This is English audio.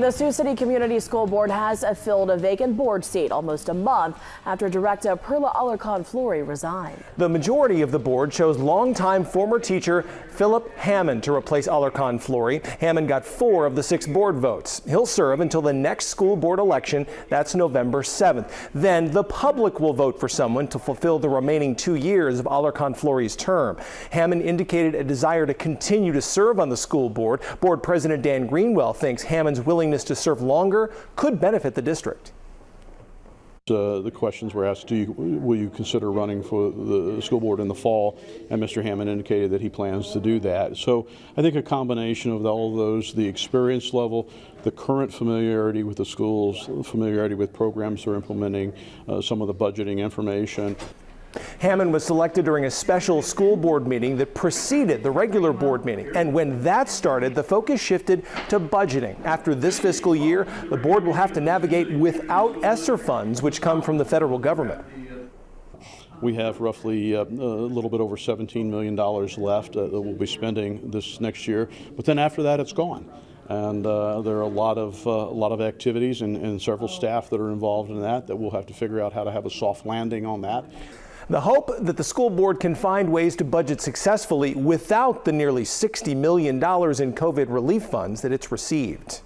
The Sioux City Community School Board has filled a vacant board seat almost a month after Director Perla Alarcon-Fleury resigned. The majority of the board chose longtime former teacher Philip Hammond to replace Alarcon-Fleury. Hammond got 4 of the 6 board votes. He'll serve until the next school board election. That's November 7th. Then the public will vote for someone to fulfill the remaining 2 years of Alarcon-Fleury's term. Hammond indicated a desire to continue to serve on the school board. Board President Dan Greenwell thinks Hammond's willingness to serve longer could benefit the district. The questions were asked, will you consider running for the school board in the fall? And Mr. Hammond indicated that he plans to do that. So I think a combination of all of those, the experience level, the current familiarity with the schools, familiarity with programs they're implementing, some of the budgeting information. Hammond was selected during a special school board meeting that preceded the regular board meeting. And when that started, the focus shifted to budgeting. After this fiscal year, the board will have to navigate without ESSER funds, which come from the federal government. We have roughly a little bit over $17 million left that we'll be spending this next year. But then after that, it's gone. And there are a lot of activities and several staff that are involved in that we'll have to figure out how to have a soft landing on that. The hope that the school board can find ways to budget successfully without the nearly $60 million in COVID relief funds that it's received.